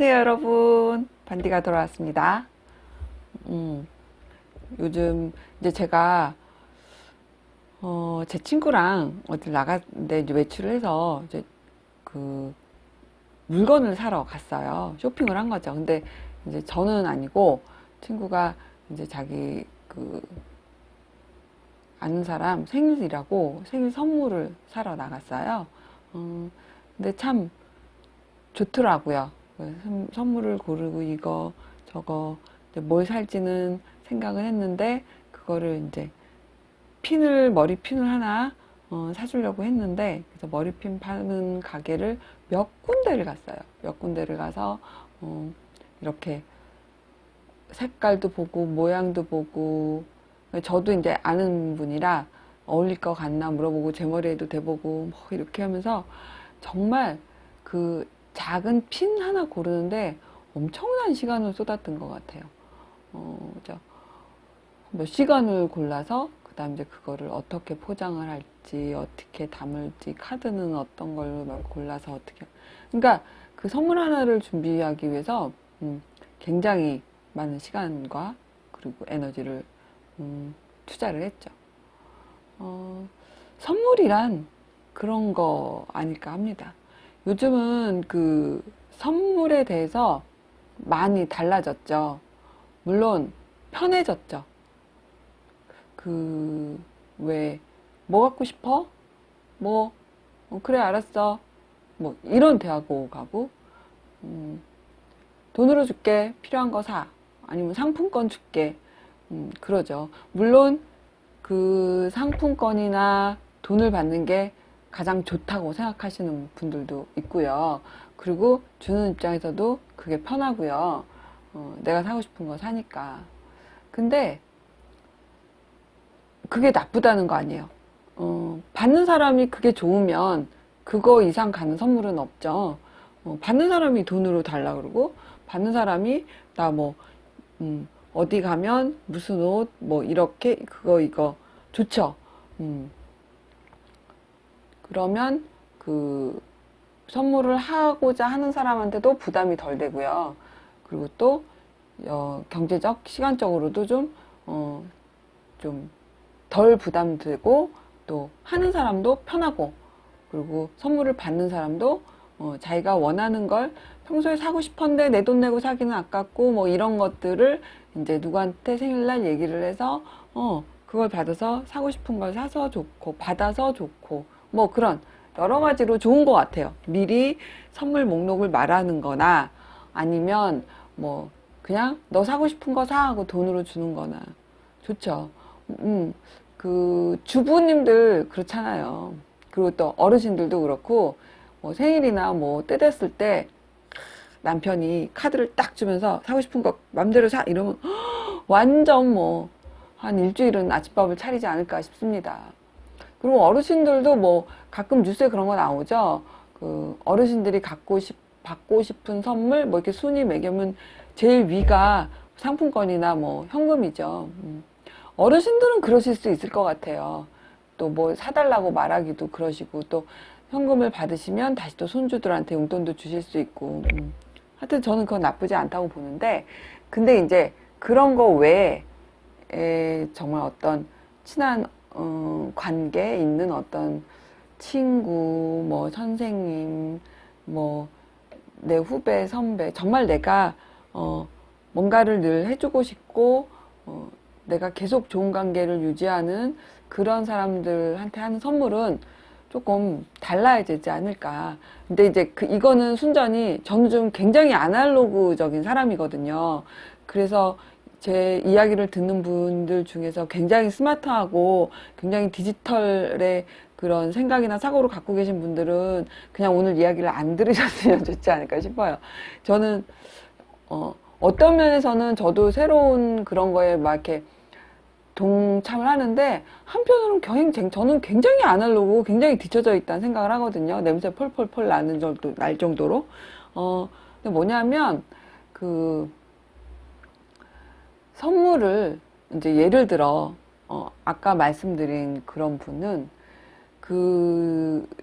안녕하세요, 여러분. 반디가 돌아왔습니다. 요즘 이제 제가 제 친구랑 어딜 나갔는데 이제 외출을 해서 이제 그 물건을 사러 갔어요. 쇼핑을 한 거죠. 근데 이제 저는 아니고 친구가 이제 자기 아는 사람 생일이라고 생일 선물을 사러 나갔어요. 근데 참 좋더라고요. 선물을 고르고 이거 저거 이제 뭘 살지는 생각을 했는데 그거를 이제 머리핀을 하나 사주려고 했는데, 그래서 머리핀 파는 가게를 몇 군데를 갔어요. 몇 군데를 가서 이렇게 색깔도 보고 모양도 보고, 저도 이제 아는 분이라 어울릴 것 같나 물어보고 제 머리에도 대보고 뭐 이렇게 하면서 정말 그 작은 핀 하나 고르는데 엄청난 시간을 쏟았던 것 같아요. 그죠? 몇 시간을 골라서 그 다음 이제 그거를 어떻게 포장을 할지, 어떻게 담을지, 카드는 어떤 걸로 막 골라서 어떻게. 그러니까 그 선물 하나를 준비하기 위해서 굉장히 많은 시간과 그리고 에너지를 투자를 했죠. 선물이란 그런 거 아닐까 합니다. 요즘은 그 선물에 대해서 많이 달라졌죠. 물론 편해졌죠. 왜, 뭐 갖고 싶어? 뭐, 그래, 알았어. 뭐, 이런 대하고 가고, 돈으로 줄게. 필요한 거 사. 아니면 상품권 줄게. 그러죠. 물론 그 상품권이나 돈을 받는 게 가장 좋다고 생각하시는 분들도 있고요. 그리고 주는 입장에서도 그게 편하고요. 내가 사고 싶은 거 사니까. 근데 그게 나쁘다는 거 아니에요. 받는 사람이 그게 좋으면 그거 이상 가는 선물은 없죠. 받는 사람이 돈으로 달라 그러고, 받는 사람이 나 뭐, 어디 가면 무슨 옷, 뭐, 이렇게, 그거, 이거, 좋죠. 그러면 그 선물을 하고자 하는 사람한테도 부담이 덜 되고요. 그리고 또, 경제적, 시간적으로도 좀 덜 부담되고, 또 하는 사람도 편하고, 그리고 선물을 받는 사람도 자기가 원하는 걸 평소에 사고 싶었는데 내 돈 내고 사기는 아깝고 뭐 이런 것들을 이제 누구한테 생일날 얘기를 해서 그걸 받아서 사고 싶은 걸 사서 좋고 받아서 좋고 뭐 그런 여러 가지로 좋은 것 같아요. 미리 선물 목록을 말하는 거나 아니면 뭐 그냥 너 사고 싶은 거 사 하고 돈으로 주는 거나 좋죠. 그 주부님들 그렇잖아요. 그리고 또 어르신들도 그렇고 뭐 생일이나 뭐 때 됐을 때 남편이 카드를 딱 주면서 사고 싶은 거 맘대로 사 이러면 완전 뭐 한 일주일은 아침밥을 차리지 않을까 싶습니다. 그리고 어르신들도 뭐 가끔 뉴스에 그런 거 나오죠. 그 어르신들이 받고 싶은 선물 뭐 이렇게 순위 매겨면 제일 위가 상품권이나 뭐 현금이죠. 어르신들은 그러실 수 있을 것 같아요. 또 뭐 사달라고 말하기도 그러시고 또 현금을 받으시면 다시 또 손주들한테 용돈도 주실 수 있고 하여튼 저는 그건 나쁘지 않다고 보는데, 근데 이제 그런 거 외에 정말 어떤 친한 관계에 있는 어떤 친구, 뭐 선생님, 뭐 내 후배, 선배, 정말 내가 뭔가를 늘 해주고 싶고 내가 계속 좋은 관계를 유지하는 그런 사람들한테 하는 선물은 조금 달라야 되지 않을까. 근데 이제 이거는 순전히 저는 좀 굉장히 아날로그적인 사람이거든요. 그래서 제 이야기를 듣는 분들 중에서 굉장히 스마트하고 굉장히 디지털의 그런 생각이나 사고를 갖고 계신 분들은 그냥 오늘 이야기를 안 들으셨으면 좋지 않을까 싶어요. 저는 어떤 면에서는 저도 새로운 그런 거에 막 이렇게 동참을 하는데, 한편으로는 저는 굉장히 아날로그고 굉장히 뒤처져 있다는 생각을 하거든요. 냄새 펄펄펄 날 정도로. 근데 뭐냐면, 그, 선물을, 이제 예를 들어, 아까 말씀드린 그런 분은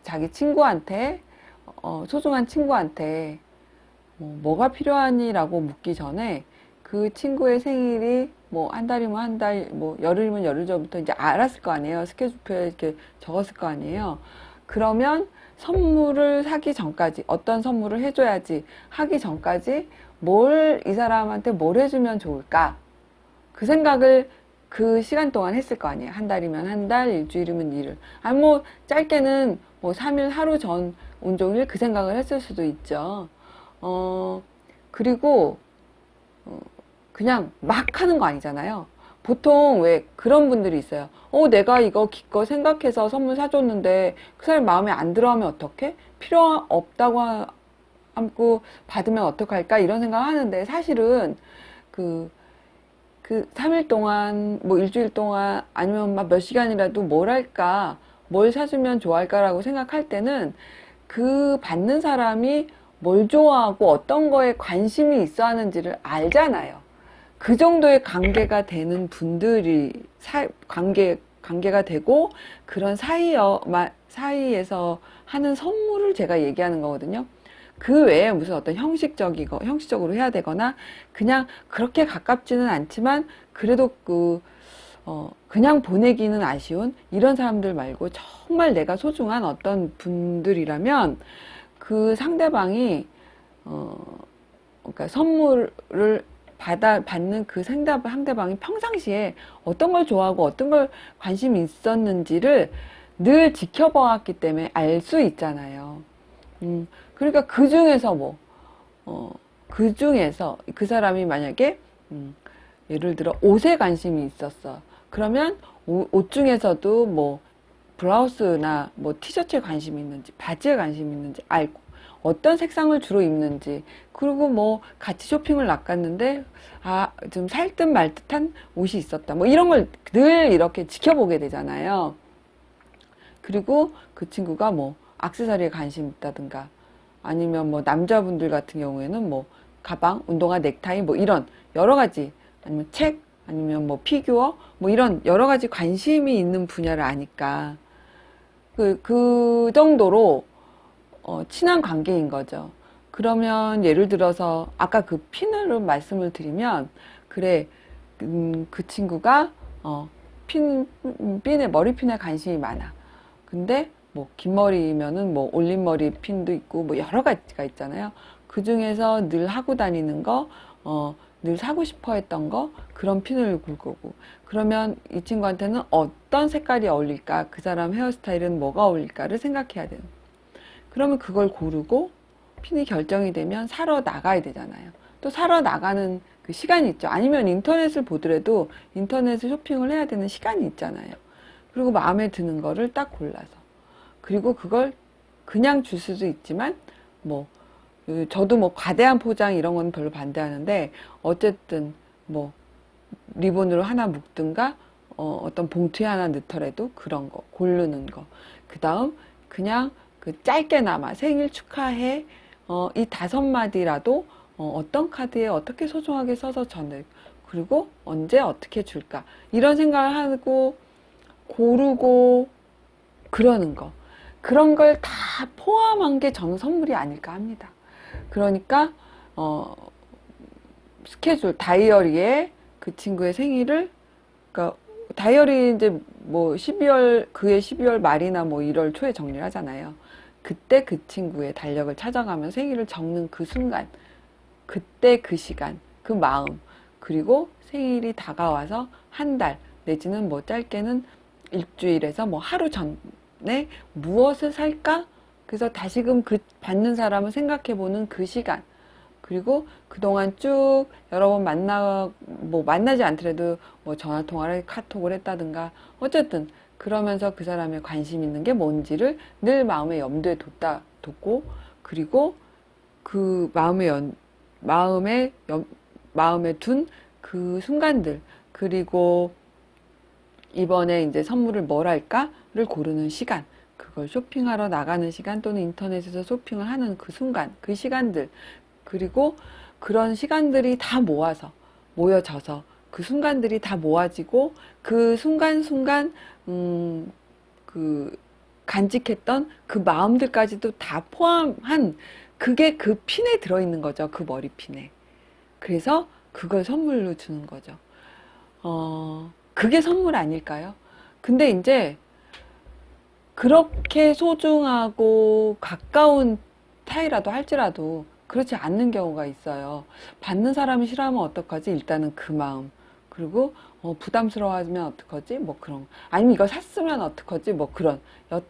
자기 친구한테, 소중한 친구한테 뭐가 필요하니? 라고 묻기 전에 그 친구의 생일이 뭐 한 달이면 한 달, 뭐 열흘이면 열흘 전부터 이제 알았을 거 아니에요. 스케줄표에 이렇게 적었을 거 아니에요. 그러면 선물을 사기 전까지 어떤 선물을 해줘야지 하기 전까지 뭘 이 사람한테 뭘 해주면 좋을까? 그 생각을 그 시간 동안 했을 거 아니에요. 한 달이면 한 달, 일주일이면 일을. 아니, 뭐, 짧게는 뭐 3일 하루 전 온종일 그 생각을 했을 수도 있죠. 그리고, 그냥 막 하는 거 아니잖아요. 보통 왜 그런 분들이 있어요. 내가 이거 기껏 생각해서 선물 사줬는데 그 사람 마음에 안 들어 하면 어떡해? 필요 없다고 하고 받으면 어떡할까? 이런 생각 하는데 사실은 그 3일 동안, 뭐 일주일 동안, 아니면 막 몇 시간이라도 뭘 할까, 뭘 사주면 좋아할까라고 생각할 때는 그 받는 사람이 뭘 좋아하고 어떤 거에 관심이 있어 하는지를 알잖아요. 그 정도의 관계가 되는 분들이, 관계가 되고, 그런 사이에서 하는 선물을 제가 얘기하는 거거든요. 그 외에 무슨 어떤 형식적으로 해야 되거나, 그냥 그렇게 가깝지는 않지만, 그래도 그냥 보내기는 아쉬운 이런 사람들 말고 정말 내가 소중한 어떤 분들이라면, 그 상대방이, 그러니까 선물을 받는 그 상대방이 평상시에 어떤 걸 좋아하고 어떤 걸 관심이 있었는지를 늘 지켜보았기 때문에 알 수 있잖아요. 그러니까 그 중에서 그 중에서 그 사람이 만약에, 예를 들어 옷에 관심이 있었어. 그러면 옷 중에서도 뭐 블라우스나 뭐 티셔츠에 관심이 있는지, 바지에 관심이 있는지 알고, 어떤 색상을 주로 입는지, 그리고 뭐 같이 쇼핑을 나갔는데, 좀 살 듯 말 듯한 옷이 있었다. 뭐 이런 걸 늘 이렇게 지켜보게 되잖아요. 그리고 그 친구가 뭐 액세서리에 관심 있다든가, 아니면 뭐 남자분들 같은 경우에는 뭐 가방, 운동화, 넥타이 뭐 이런 여러 가지, 아니면 책, 아니면 뭐 피규어, 뭐 이런 여러 가지 관심이 있는 분야를 아니까 그 정도로 친한 관계인 거죠. 그러면 예를 들어서 아까 그 핀으로 말씀을 드리면, 그래, 그 친구가 머리핀에 관심이 많아. 근데 뭐 긴 머리면은 뭐 올림머리 핀도 있고 뭐 여러 가지가 있잖아요. 그 중에서 늘 하고 다니는 거, 늘 사고 싶어 했던 거, 그런 핀을 굴 거고. 그러면 이 친구한테는 어떤 색깔이 어울릴까? 그 사람 헤어스타일은 뭐가 어울릴까를 생각해야 돼요. 그러면 그걸 고르고 핀이 결정이 되면 사러 나가야 되잖아요. 또 사러 나가는 그 시간이 있죠. 아니면 인터넷을 보더라도 인터넷에 쇼핑을 해야 되는 시간이 있잖아요. 그리고 마음에 드는 거를 딱 골라서. 그리고 그걸 그냥 줄 수도 있지만, 뭐, 저도 뭐 과대한 포장 이런 건 별로 반대하는데, 어쨌든 뭐, 리본으로 하나 묶든가, 어떤 봉투에 하나 넣더라도 그런 거, 고르는 거. 그 다음, 그냥 그 짧게나마 생일 축하해, 이 5마디라도, 어떤 카드에 어떻게 소중하게 써서 전해, 그리고 언제 어떻게 줄까. 이런 생각을 하고, 고르고, 그러는 거. 그런 걸 다 포함한 게 저는 선물이 아닐까 합니다. 그러니까, 스케줄, 다이어리에 그 친구의 생일을, 그러니까 다이어리 이제 뭐 12월 말이나 뭐 1월 초에 정리를 하잖아요. 그때 그 친구의 달력을 찾아가면 생일을 적는 그 순간, 그때 그 시간, 그 마음, 그리고 생일이 다가와서 한 달, 내지는 뭐 짧게는 일주일에서 뭐 하루 전에 무엇을 살까? 그래서 다시금 그 받는 사람을 생각해보는 그 시간, 그리고 그동안 쭉 여러 번 뭐 만나지 않더라도 뭐 전화 통화를 카톡을 했다든가, 어쨌든 그러면서 그 사람의 관심 있는 게 뭔지를 늘 마음의 염두에 뒀고, 그리고 그 마음에 둔 그 순간들, 그리고 이번에 이제 선물을 뭘 할까를 고르는 시간, 그걸 쇼핑하러 나가는 시간 또는 인터넷에서 쇼핑을 하는 그 순간, 그 시간들, 그리고 그런 시간들이 다 모여져서 그 순간들이 다 모아지고 그 순간순간, 그 간직했던 그 마음들까지도 다 포함한 그게 그 핀에 들어있는 거죠. 그 머리핀에. 그래서 그걸 선물로 주는 거죠. 그게 선물 아닐까요? 근데 이제 그렇게 소중하고 가까운 사이라도 할지라도 그렇지 않는 경우가 있어요. 받는 사람이 싫어하면 어떡하지? 일단은 그 마음. 그리고 부담스러워하면 어떡하지? 뭐 그런. 아니면 이거 샀으면 어떡하지? 뭐 그런.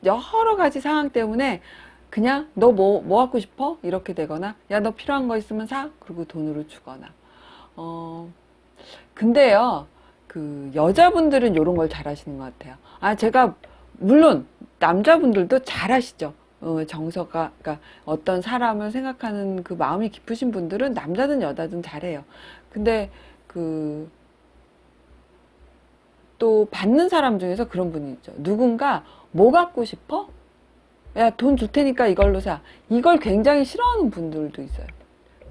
여러 가지 상황 때문에 그냥 너 뭐 갖고 싶어? 이렇게 되거나 야, 너 필요한 거 있으면 사? 그리고 돈으로 주거나. 근데요, 그 여자분들은 이런 걸 잘하시는 것 같아요. 제가 물론 남자분들도 잘하시죠. 정서가, 그러니까 어떤 사람을 생각하는 그 마음이 깊으신 분들은 남자든 여자든 잘해요. 근데 그 또 받는 사람 중에서 그런 분이 있죠. 누군가 뭐 갖고 싶어? 야, 돈 줄 테니까 이걸로 사. 이걸 굉장히 싫어하는 분들도 있어요.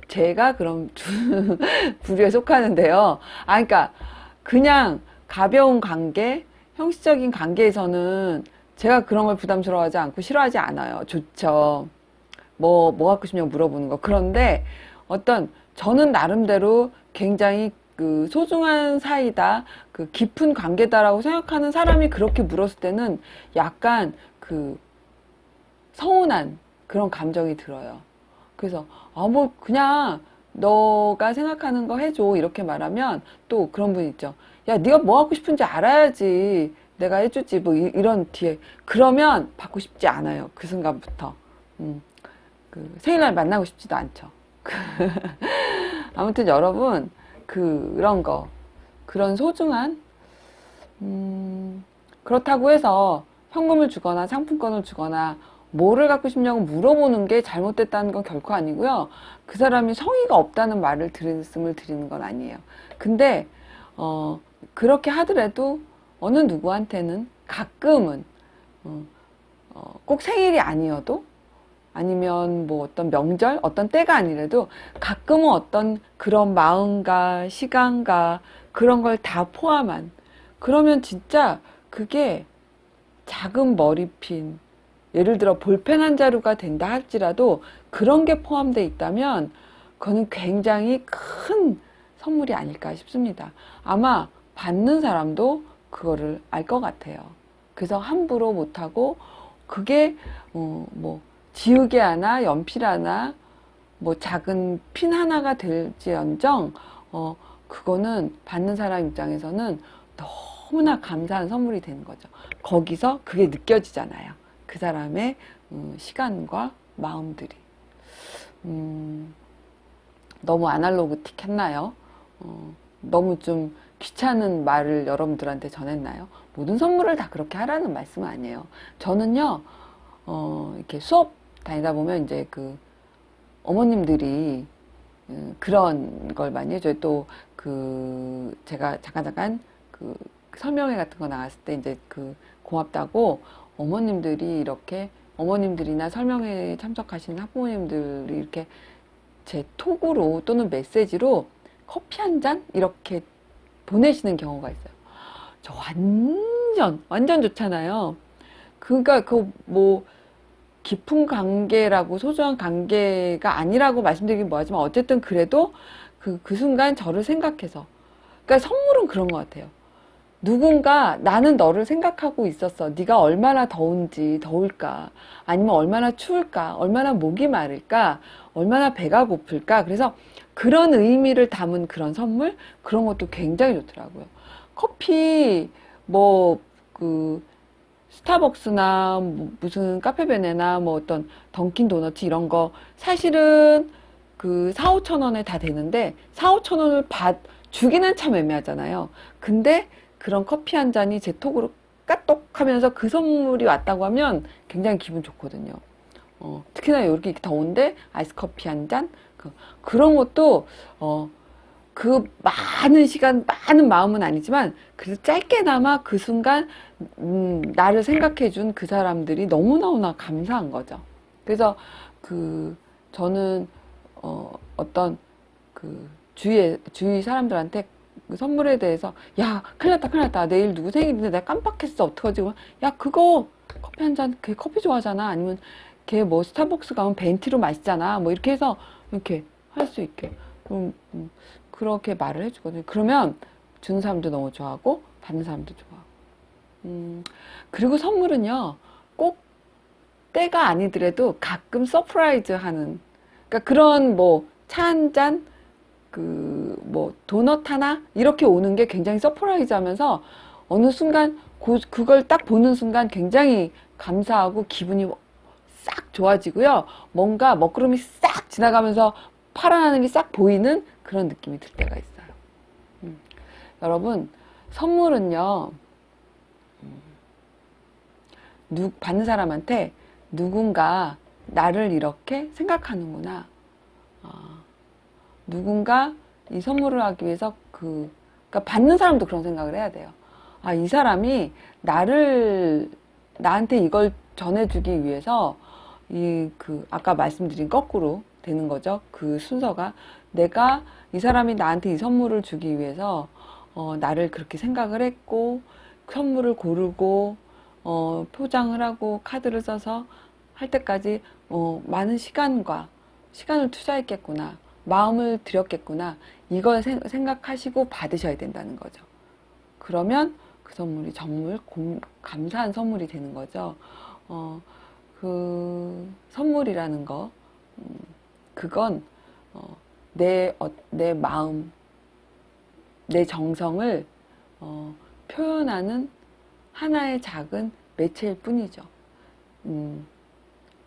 제가 그럼 부류에 속하는데요. 그러니까 그냥 가벼운 관계, 형식적인 관계에서는 제가 그런 걸 부담스러워하지 않고 싫어하지 않아요. 좋죠. 뭐 갖고 싶냐고 물어보는 거. 그런데 저는 나름대로 굉장히 그 소중한 사이다, 그 깊은 관계다라고 생각하는 사람이 그렇게 물었을 때는 약간 그 서운한 그런 감정이 들어요. 그래서 뭐 그냥 너가 생각하는 거 해줘 이렇게 말하면 또 그런 분 있죠. 야, 네가 뭐 하고 싶은지 알아야지 내가 해주지 뭐 이런 뒤에 그러면 받고 싶지 않아요. 그 순간부터 그 생일날 만나고 싶지도 않죠. 아무튼 여러분 그런 거 그런 소중한 그렇다고 해서 현금을 주거나 상품권을 주거나 뭐를 갖고 싶냐고 물어보는 게 잘못됐다는 건 결코 아니고요. 그 사람이 성의가 없다는 말을 말씀을 드리는 건 아니에요. 근데 그렇게 하더라도 어느 누구한테는 가끔은 꼭 생일이 아니어도 아니면 뭐 어떤 명절, 어떤 때가 아니라도 가끔은 어떤 그런 마음과 시간과 그런 걸 다 포함한 그러면 진짜 그게 작은 머리핀, 예를 들어 볼펜 한 자루가 된다 할지라도 그런 게 포함되어 있다면 그거는 굉장히 큰 선물이 아닐까 싶습니다. 아마 받는 사람도 그거를 알 것 같아요. 그래서 함부로 못하고 그게 뭐 지우개 하나, 연필 하나, 뭐 작은 핀 하나가 될지언정 그거는 받는 사람 입장에서는 너무나 감사한 선물이 되는 거죠. 거기서 그게 느껴지잖아요. 그 사람의 시간과 마음들이. 너무 아날로그틱 했나요? 너무 좀 귀찮은 말을 여러분들한테 전했나요? 모든 선물을 다 그렇게 하라는 말씀은 아니에요. 저는요, 이렇게 수업 다니다 보면 이제 그 어머님들이 그런 걸 많이 해줘요. 또 그 제가 잠깐 그 설명회 같은 거 나갔을 때 이제 그 고맙다고 어머님들이 이렇게 어머님들이나 설명회에 참석하시는 학부모님들이 이렇게 제 톡으로 또는 메시지로 커피 한 잔 이렇게 보내시는 경우가 있어요. 저 완전 좋잖아요. 그러니까 그 뭐 깊은 관계라고 소중한 관계가 아니라고 말씀드리긴 뭐하지만 어쨌든 그래도 그 순간 저를 생각해서 그러니까 선물은 그런 것 같아요. 누군가 나는 너를 생각하고 있었어. 네가 얼마나 더울까? 아니면 얼마나 추울까? 얼마나 목이 마를까? 얼마나 배가 고플까? 그래서 그런 의미를 담은 그런 선물 그런 것도 굉장히 좋더라고요. 커피 뭐 그 스타벅스나 뭐 무슨 카페베네나 뭐 어떤 던킨 도너츠 이런 거 사실은 그 4, 5천 원에 다 되는데 4, 5천 원을 주기는 참 애매하잖아요. 근데 그런 커피 한 잔이 제 톡으로 까똑 하면서 그 선물이 왔다고 하면 굉장히 기분 좋거든요. 특히나 이렇게 더운데 아이스 커피 한 잔? 그런 것도, 그 많은 시간, 많은 마음은 아니지만, 그래도 짧게나마 그 순간, 나를 생각해준 그 사람들이 너무너무나 감사한 거죠. 그래서 저는, 어떤 주위 사람들한테 그 선물에 대해서 야 큰일 났다 내일 누구 생일인데 내가 깜빡했어 어떡하지 야 그거 커피 한 잔 그 커피 좋아하잖아 아니면 걔 뭐 스타벅스 가면 벤티로 마시잖아. 뭐 이렇게 해서 이렇게 할 수 있게. 그렇게 말을 해주거든요. 그러면 주는 사람도 너무 좋아하고 받는 사람도 좋아하고. 그리고 선물은요, 꼭 때가 아니더라도 가끔 서프라이즈 하는, 그러니까 그런 뭐 차 한 잔, 그 뭐 도넛 하나 이렇게 오는 게 굉장히 서프라이즈 하면서 어느 순간 그걸 딱 보는 순간 굉장히 감사하고 기분이 싹 좋아지고요. 뭔가 먹구름이 싹 지나가면서 파란 하늘이 싹 보이는 그런 느낌이 들 때가 있어요. 여러분, 선물은요, 받는 사람한테 누군가 나를 이렇게 생각하는구나. 누군가 이 선물을 하기 위해서 그러니까 받는 사람도 그런 생각을 해야 돼요. 아, 이 사람이 나한테 이걸 전해주기 위해서 아까 말씀드린 거꾸로 되는 거죠. 그 순서가 이 사람이 나한테 이 선물을 주기 위해서 나를 그렇게 생각을 했고 선물을 고르고 포장을 하고 카드를 써서 할 때까지 많은 시간을 투자했겠구나. 마음을 들였겠구나. 이걸 생각하시고 받으셔야 된다는 거죠. 그러면 그 선물이 정말 감사한 선물이 되는 거죠. 그 선물이라는 거, 그건 내 마음, 내 정성을 표현하는 하나의 작은 매체일 뿐이죠.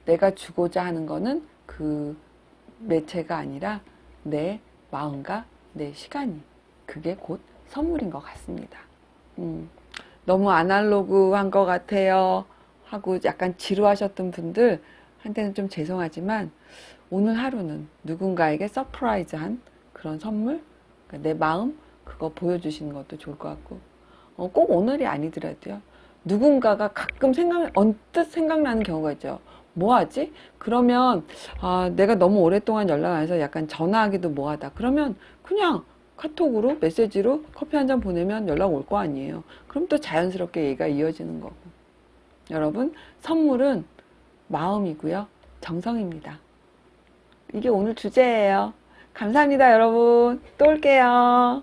내가 주고자 하는 거는 그 매체가 아니라 내 마음과 내 시간이, 그게 곧 선물인 것 같습니다. 너무 아날로그한 것 같아요 하고 약간 지루하셨던 분들 한테는 좀 죄송하지만 오늘 하루는 누군가에게 서프라이즈한 그런 선물, 그러니까 내 마음, 그거 보여주시는 것도 좋을 것 같고, 꼭 오늘이 아니더라도요. 누군가가 가끔 언뜻 생각나는 경우가 있죠. 뭐 하지? 그러면 내가 너무 오랫동안 연락 안 해서 약간 전화하기도 뭐하다. 그러면 그냥 카톡으로 메시지로 커피 한 잔 보내면 연락 올 거 아니에요. 그럼 또 자연스럽게 얘기가 이어지는 거고. 여러분, 선물은 마음이고요. 정성입니다. 이게 오늘 주제예요. 감사합니다, 여러분. 또 올게요.